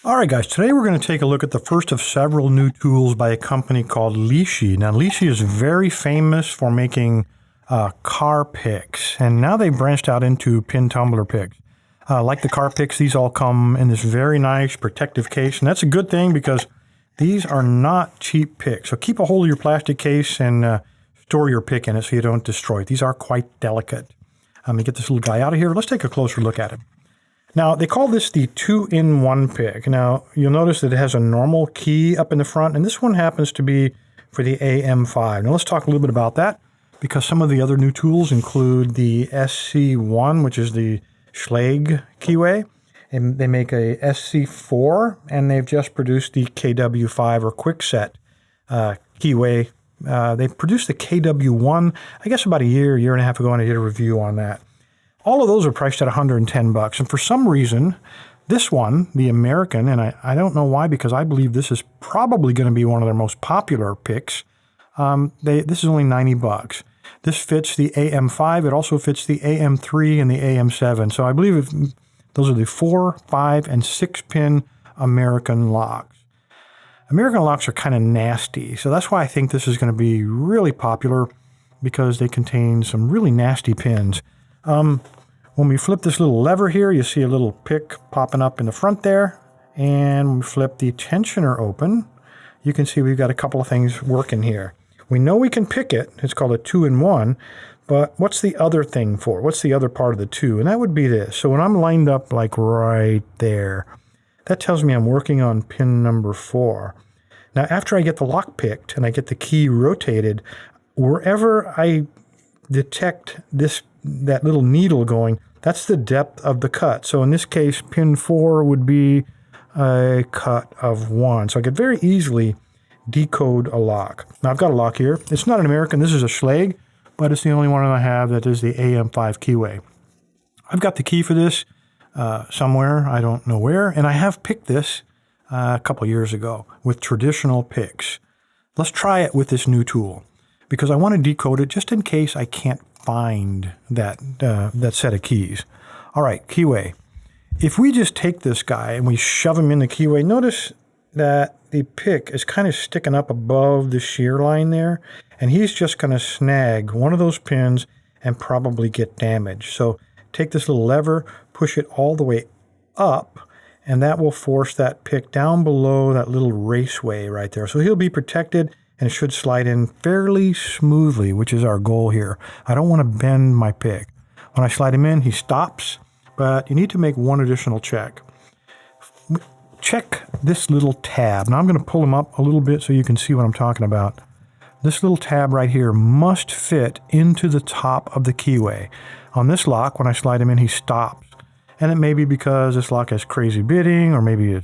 All right, guys, today we're going to take a look at the first of several new tools by a company called Lishi. Now, Lishi is very famous for making car picks, and now they've branched out into pin tumbler picks. Like the car picks, these all come in this very nice protective case, and that's a good thing because these are not cheap picks. So keep a hold of your plastic case and store your pick in it so you don't destroy it. These are quite delicate. Let me get this little guy out of here. Let's take a closer look at him. Now, they call this the 2-in-1 pick. Now, you'll notice that it has a normal key up in the front, and this one happens to be for the AM5. Now, let's talk a little bit about that, because some of the other new tools include the SC1, which is the Schlage keyway, and they make a SC4, and they've just produced the KW5 or Quickset keyway. They produced the KW1, I guess about a year and a half ago, and I did a review on that. All of those are priced at $110, and for some reason, this one, the American, and I don't know why, because I believe this is probably going to be one of their most popular picks. This is only $90. This fits the AM5. It also fits the AM3 and the AM7. So I believe those are the 4, 5, and 6-pin American locks. American locks are kind of nasty, so that's why I think this is going to be really popular, because they contain some really nasty pins. When we flip this little lever here, you see a little pick popping up in the front there. And when we flip the tensioner open, you can see we've got a couple of things working here. We know we can pick it. It's called a 2-in-1. But what's the other thing for? What's the other part of the 2? And that would be this. So when I'm lined up like right there, that tells me I'm working on pin number 4. Now, after I get the lock picked and I get the key rotated, wherever I detect that little needle going, that's the depth of the cut. So in this case, pin 4 would be a cut of 1. So I could very easily decode a lock. Now I've got a lock here. It's not an American. This is a Schlage, but it's the only one I have that is the AM5 keyway. I've got the key for this somewhere. I don't know where. And I have picked this a couple years ago with traditional picks. Let's try it with this new tool, because I want to decode it just in case I can't find that set of keys. All right, keyway. If we just take this guy and we shove him in the keyway, notice that the pick is kind of sticking up above the shear line there, and he's just going to snag one of those pins and probably get damaged. So take this little lever, push it all the way up, and that will force that pick down below that little raceway right there. So he'll be protected, and it should slide in fairly smoothly, which is our goal here. I don't want to bend my pick. When I slide him in, he stops, but you need to make one additional check. Check this little tab. Now I'm going to pull him up a little bit so you can see what I'm talking about. This little tab right here must fit into the top of the keyway. On this lock, when I slide him in, he stops. And it may be because this lock has crazy bitting, or maybe a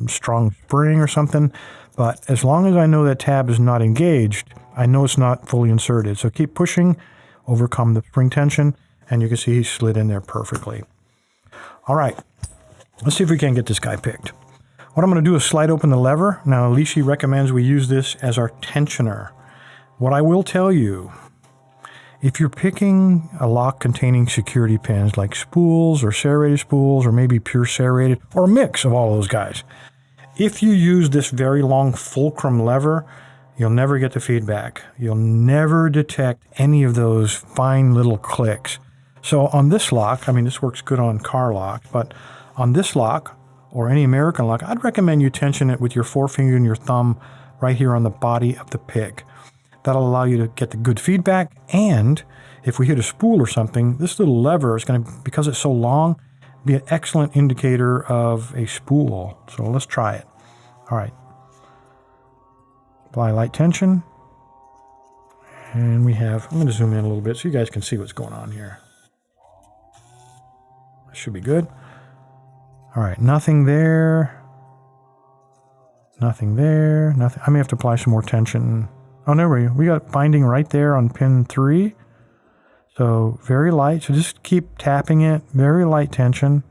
strong spring or something. But as long as I know that tab is not engaged, I know it's not fully inserted. So keep pushing, overcome the spring tension, and you can see he slid in there perfectly. All right, let's see if we can get this guy picked. What I'm going to do is slide open the lever. Now, Lishi recommends we use this as our tensioner. What I will tell you, if you're picking a lock containing security pins like spools or serrated spools, or maybe pure serrated, or a mix of all those guys, if you use this very long fulcrum lever, you'll never get the feedback. You'll never detect any of those fine little clicks. So on this lock, I mean, this works good on car locks, but on this lock, or any American lock, I'd recommend you tension it with your forefinger and your thumb right here on the body of the pick. That'll allow you to get the good feedback, and if we hit a spool or something, this little lever is going to, because it's so long, be an excellent indicator of a spool. So let's try it. All right. Apply light tension. And we have, I'm going to zoom in a little bit so you guys can see what's going on here. That should be good. All right, nothing there. Nothing there. Nothing. I may have to apply some more tension. Oh, there we go. We got binding right there on pin 3. So very light. So just keep tapping it. Very light tension.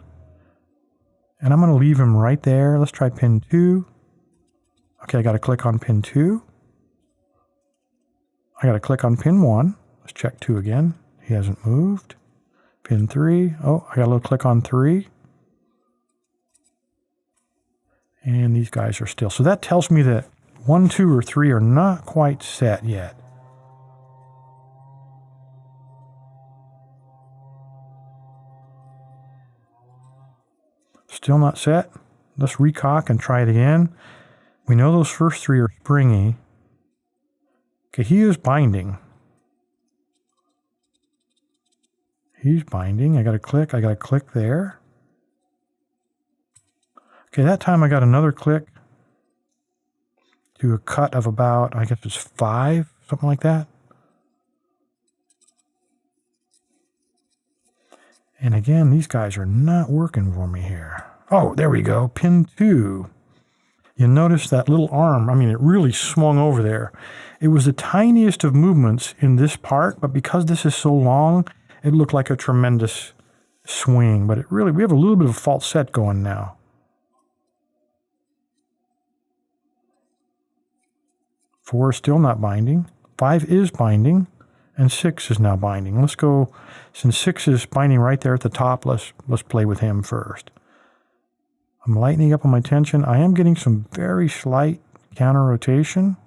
And I'm going to leave him right there. Let's try pin 2. Okay, I got to click on pin 2. I got to click on pin 1. Let's check 2 again. He hasn't moved. Pin 3. Oh, I got a little click on 3. And these guys are still. So that tells me that 1, 2, or 3 are not quite set yet. Still not set. Let's recock and try it again. We know those first 3 are springy. Okay, he is binding. He's binding. I got to click there. Okay, that time I got another click. Do a cut of about, I guess it's 5, something like that. And again, these guys are not working for me here. Oh, there we go, pin 2. You notice that little arm, I mean, it really swung over there. It was the tiniest of movements in this part, but because this is so long, it looked like a tremendous swing. But it really, we have a little bit of a false set going now. Four is still not binding. 5 is binding. And 6 is now binding. Let's go, since 6 is binding right there at the top, let's play with him first. I'm lightening up on my tension. I am getting some very slight counter rotation.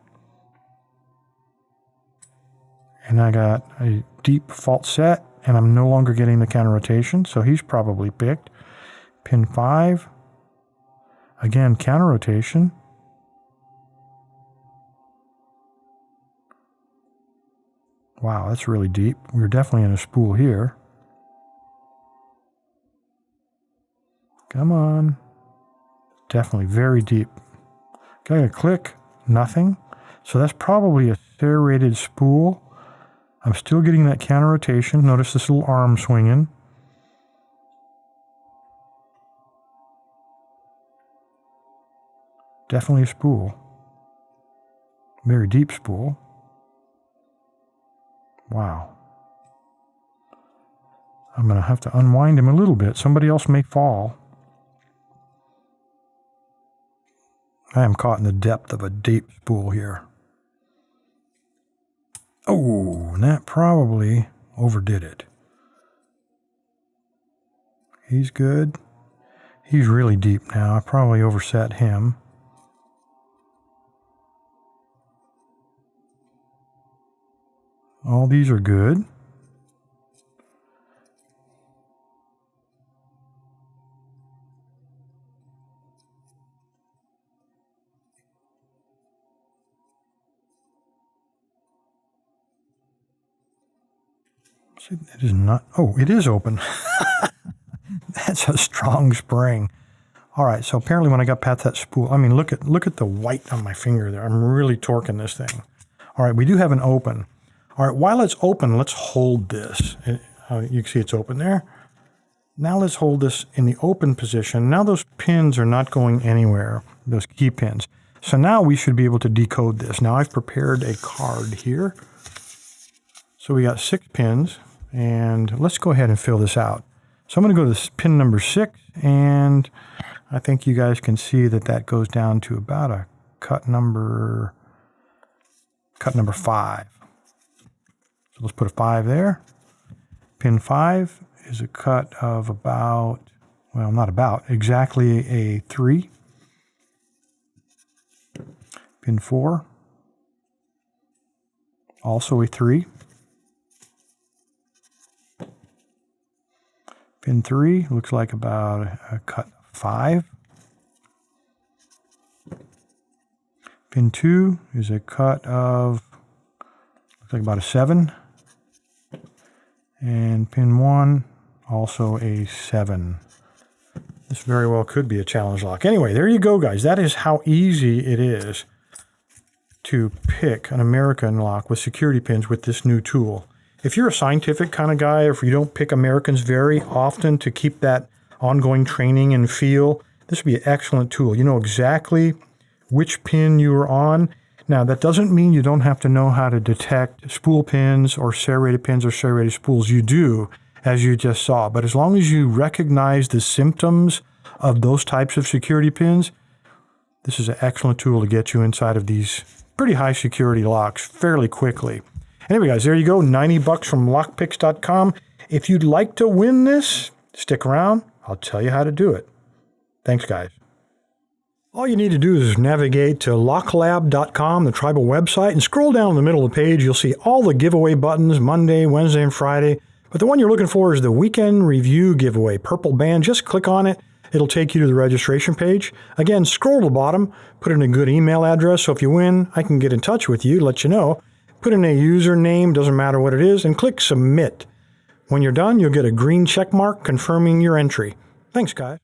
And I got a deep false set, and I'm no longer getting the counter rotation, so he's probably picked. Pin 5. Again, counter rotation. Wow, that's really deep. We're definitely in a spool here. Come on. Definitely very deep. Okay, click, nothing. So that's probably a serrated spool. I'm still getting that counter rotation. Notice this little arm swinging. Definitely a spool. Very deep spool. Wow. I'm going to have to unwind him a little bit. Somebody else may fall. I am caught in the depth of a deep spool here. Oh, and that probably overdid it. He's good. He's really deep now. I probably overset him. All these are good. See, it is not, oh, it is open. That's a strong spring. All right, so apparently when I got past that spool, I mean, look at the white on my finger there. I'm really torquing this thing. All right, we do have an open. All right, while it's open, let's hold this. You can see it's open there. Now let's hold this in the open position. Now those pins are not going anywhere, those key pins. So now we should be able to decode this. Now I've prepared a card here. So we got 6 pins, and let's go ahead and fill this out. So I'm going to go to this pin number 6, and I think you guys can see that that goes down to about a cut number 5. So let's put a 5 there. Pin 5 is a cut of about, well, not about, exactly a 3. Pin 4, also a 3. Pin 3 looks like about a cut 5. Pin 2 is a cut of, looks like about a 7. And pin 1, also a 7. This very well could be a challenge lock. Anyway, there you go, guys. That is how easy it is to pick an American lock with security pins with this new tool. If you're a scientific kind of guy, or if you don't pick Americans very often to keep that ongoing training and feel, this would be an excellent tool. You know exactly which pin you are on. Now, that doesn't mean you don't have to know how to detect spool pins or serrated pins or serrated spools. You do, as you just saw. But as long as you recognize the symptoms of those types of security pins, this is an excellent tool to get you inside of these pretty high security locks fairly quickly. Anyway, guys, there you go. $90 from lockpicks.com. If you'd like to win this, stick around. I'll tell you how to do it. Thanks, guys. All you need to do is navigate to locklab.com, the tribal website, and scroll down in the middle of the page. You'll see all the giveaway buttons, Monday, Wednesday, and Friday. But the one you're looking for is the Weekend Review giveaway, purple band. Just click on it. It'll take you to the registration page. Again, scroll to the bottom, put in a good email address, so if you win, I can get in touch with you, let you know. Put in a username, doesn't matter what it is, and click Submit. When you're done, you'll get a green check mark confirming your entry. Thanks, guys.